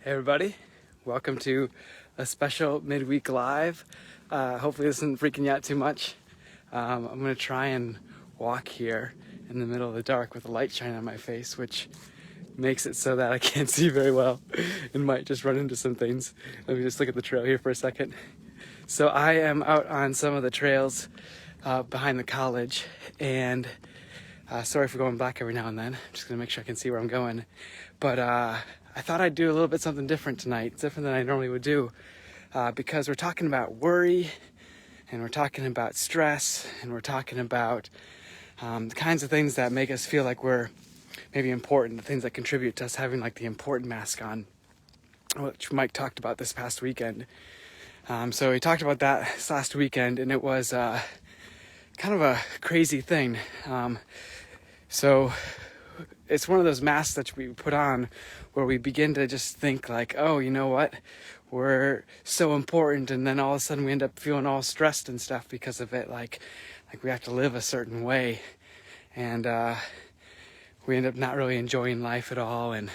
Hey everybody, welcome to a special midweek live. Hopefully this isn't freaking you out too much. I'm going to try and walk here in the middle of the dark with a light shining on my face, which makes it so that I can't see very well and might just run into some things. Let me just look at the trail here for a second. So I am out on some of the trails behind the college, and sorry for going back every now and then. I'm just going to make sure I can see where I'm going. But I thought I'd do a little bit something different tonight, different than I normally would do, because we're talking about worry, and we're talking about stress, and we're talking about the kinds of things that make us feel like we're maybe important, the things that contribute to us having like the important mask on, which Mike talked about this past weekend. So he talked about that this last weekend, and it was kind of a crazy thing. So it's one of those masks that we put on where we begin to just think like, oh, you know what? We're so important, and then all of a sudden we end up feeling all stressed and stuff because of it, like we have to live a certain way, and we end up not really enjoying life at all, and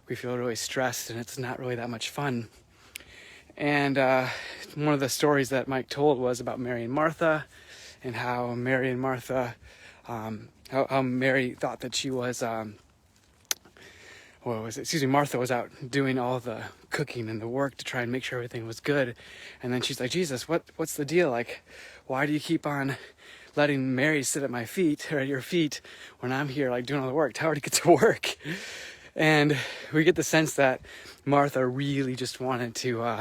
we feel really stressed, and it's not really that much fun. And one of the stories that Mike told was about Mary and Martha, and how Mary and Martha, how Mary thought that she was, Martha was out doing all the cooking and the work to try and make sure everything was good. And then she's like, Jesus, what's the deal? Like, why do you keep on letting Mary sit at my feet, or at your feet, when I'm here like doing all the work? Tell her to get to work. And we get the sense that Martha really just wanted to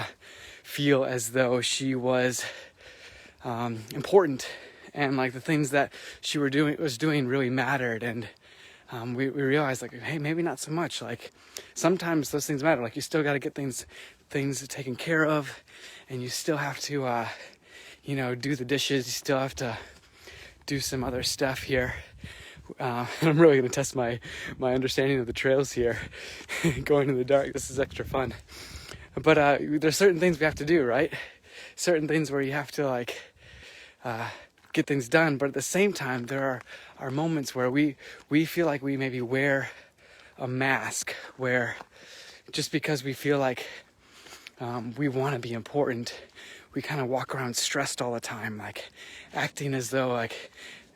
feel as though she was important, and like the things that she was doing really mattered. And we realized, like, hey, maybe not so much. Like, sometimes those things matter. Like, you still got to get things taken care of, and you still have to do the dishes. You still have to do some other stuff here. And I'm really going to test my understanding of the trails here. Going in the dark, this is extra fun. But there's certain things we have to do, right? Certain things where you have to get things done. But at the same time, there are moments where we feel like we maybe wear a mask, where just because we feel like we want to be important, we kind of walk around stressed all the time, like acting as though like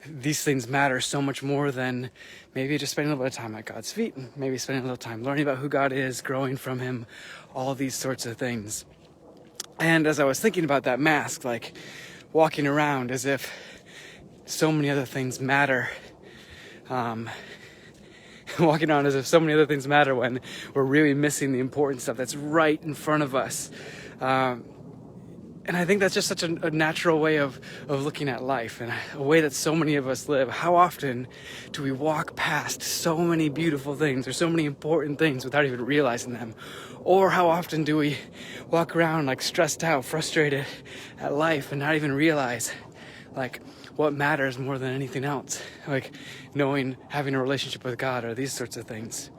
these things matter so much more than maybe just spending a little bit of time at God's feet, and maybe spending a little time learning about who God is, growing from Him, all these sorts of things. And as I was thinking about that mask, like walking around as if so many other things matter, walking around as if so many other things matter when we're really missing the important stuff that's right in front of us. And I think that's just such a natural way of looking at life, and a way that so many of us live. How often do we walk past so many beautiful things or so many important things without even realizing them? Or how often do we walk around like stressed out, frustrated at life, and not even realize like what matters more than anything else? Like having a relationship with God, or these sorts of things.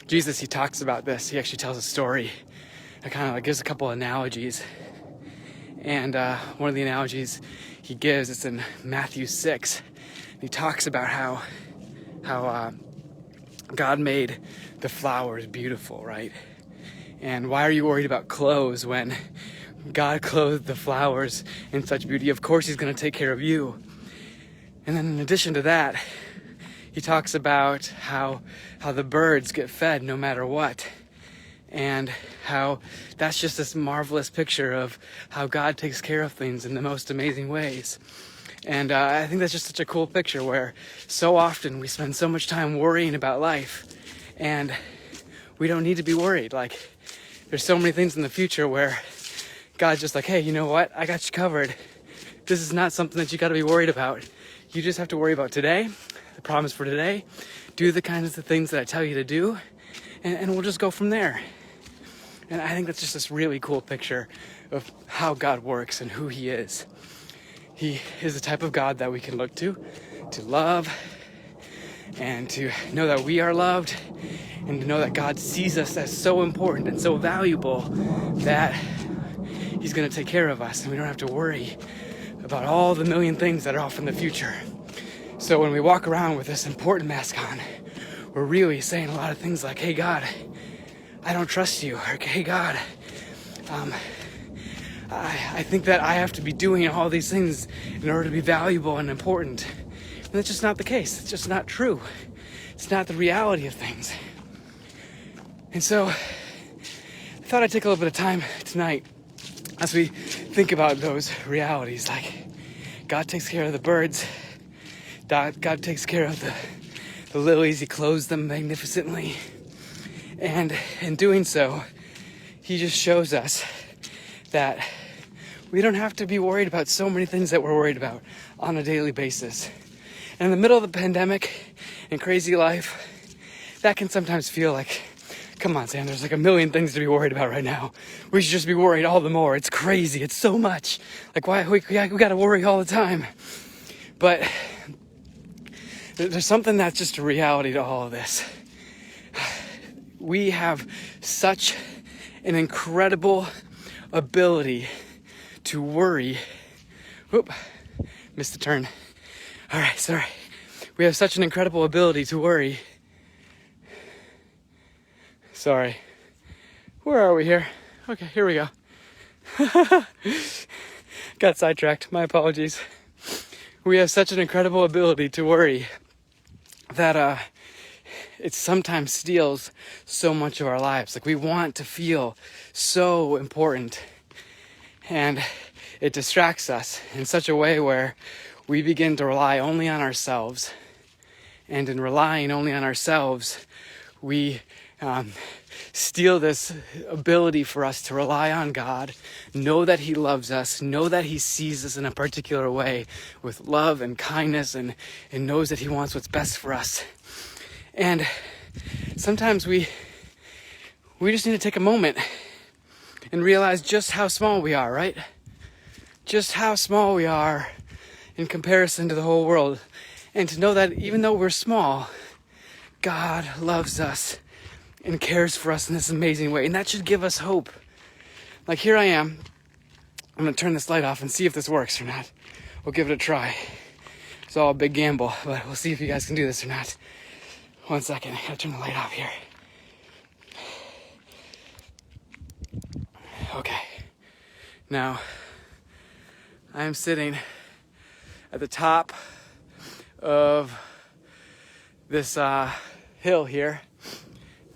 Jesus, he talks about this. He actually tells a story. It kind of gives a couple analogies. And one of the analogies he gives, it's in Matthew 6. He talks about how God made the flowers beautiful, right? And why are you worried about clothes when God clothed the flowers in such beauty? Of course He's going to take care of you. And then in addition to that, he talks about how the birds get fed no matter what. And how that's just this marvelous picture of how God takes care of things in the most amazing ways. And I think that's just such a cool picture, where so often we spend so much time worrying about life, and we don't need to be worried. Like, there's so many things in the future where God's just like, hey, you know what? I got you covered. This is not something that you got to be worried about. You just have to worry about today, the promise for today. Do the kinds of things that I tell you to do, and we'll just go from there. And I think that's just this really cool picture of how God works and who He is. He is the type of God that we can look to love, and to know that we are loved, and to know that God sees us as so important and so valuable that He's going to take care of us, and we don't have to worry about all the million things that are off in the future. So when we walk around with this important mask on, we're really saying a lot of things like, hey God, I don't trust you. Or, hey, God, I think that I have to be doing all these things in order to be valuable and important. And that's just not the case. It's just not true. It's not the reality of things. And so I thought I'd take a little bit of time tonight as we think about those realities. Like, God takes care of the birds. God takes care of the lilies. He clothes them magnificently. And in doing so, he just shows us that we don't have to be worried about so many things that we're worried about on a daily basis. And in the middle of the pandemic and crazy life, that can sometimes feel like, come on, Sam, there's like a million things to be worried about right now. We should just be worried all the more. It's crazy. It's so much. Like, why we got to worry all the time. But there's something that's just a reality to all of this. We have such an incredible ability to worry. Whoop, missed the turn. All right, sorry. We have such an incredible ability to worry. Sorry. Where are we here? Okay, here we go. Got sidetracked. My apologies. We have such an incredible ability to worry that it sometimes steals so much of our lives. Like, we want to feel so important, and it distracts us in such a way where we begin to rely only on ourselves. And in relying only on ourselves, we steal this ability for us to rely on God, know that he loves us, know that he sees us in a particular way with love and kindness, and knows that he wants what's best for us. And sometimes we just need to take a moment and realize just how small we are, right? Just how small we are in comparison to the whole world. And to know that even though we're small, God loves us and cares for us in this amazing way. And that should give us hope. Like, here I am. I'm going to turn this light off and see if this works or not. We'll give it a try. It's all a big gamble, but we'll see if you guys can do this or not. 1 second. I gotta turn the light off here. Okay. Now, I am sitting at the top of this hill here,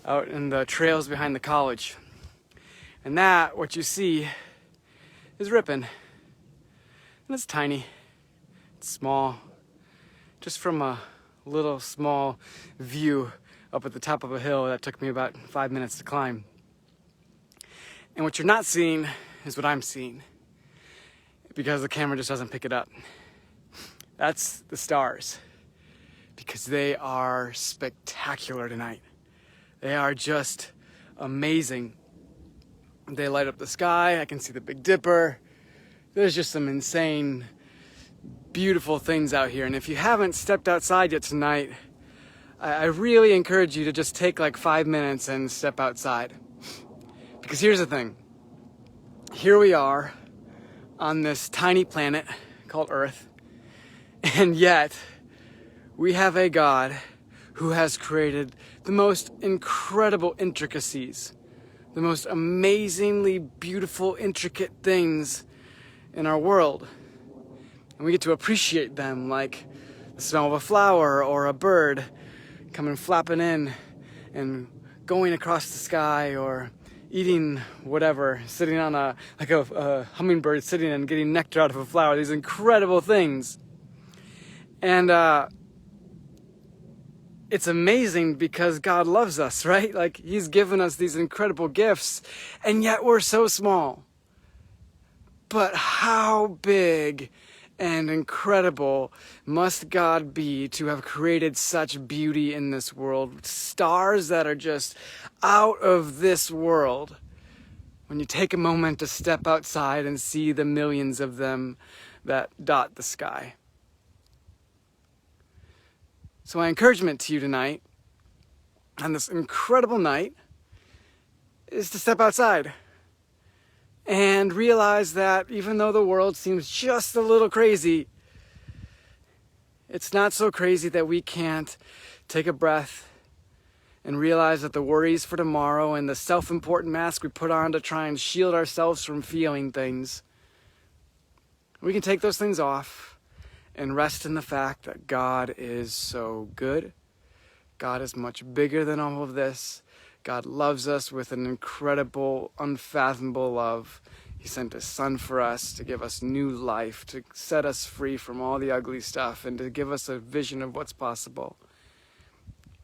out in the trails behind the college. And that, what you see, is Ripon. And it's tiny. It's small. Just from a little small view up at the top of a hill that took me about 5 minutes to climb. And what you're not seeing is what I'm seeing, because the camera just doesn't pick it up. That's the stars, because they are spectacular tonight. They are just amazing. They light up the sky. I can see the Big Dipper. There's just some insane, beautiful things out here. And if you haven't stepped outside yet tonight, I really encourage you to just take like 5 minutes and step outside. Because here's the thing. Here we are on this tiny planet called Earth. And yet, we have a God who has created the most incredible intricacies, the most amazingly beautiful, intricate things in our world. And we get to appreciate them, like the smell of a flower or a bird coming flapping in and going across the sky, or eating whatever, sitting on a hummingbird sitting and getting nectar out of a flower. These incredible things. And it's amazing because God loves us, right? Like, he's given us these incredible gifts, and yet we're so small. But how big and incredible must God be to have created such beauty in this world? Stars that are just out of this world. When you take a moment to step outside and see the millions of them that dot the sky. So my encouragement to you tonight, on this incredible night, is to step outside and realize that even though the world seems just a little crazy, it's not so crazy that we can't take a breath and realize that the worries for tomorrow and the self-important mask we put on to try and shield ourselves from feeling things, we can take those things off and rest in the fact that God is so good. God is much bigger than all of this. God loves us with an incredible, unfathomable love. He sent His Son for us to give us new life, to set us free from all the ugly stuff, and to give us a vision of what's possible.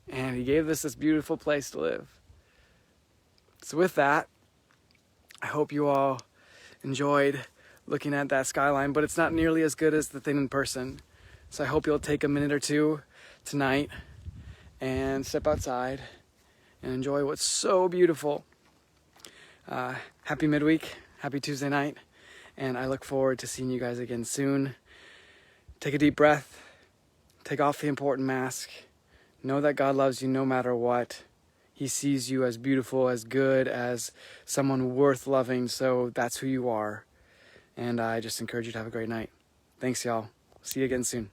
And He gave us this beautiful place to live. So with that, I hope you all enjoyed looking at that skyline, but it's not nearly as good as the thing in person. So I hope you'll take a minute or two tonight and step outside and enjoy what's so beautiful. Happy midweek, happy Tuesday night, and I look forward to seeing you guys again soon. Take a deep breath, take off the important mask, know that God loves you no matter what. He sees you as beautiful, as good, as someone worth loving, so that's who you are. And I just encourage you to have a great night. Thanks, y'all. See you again soon.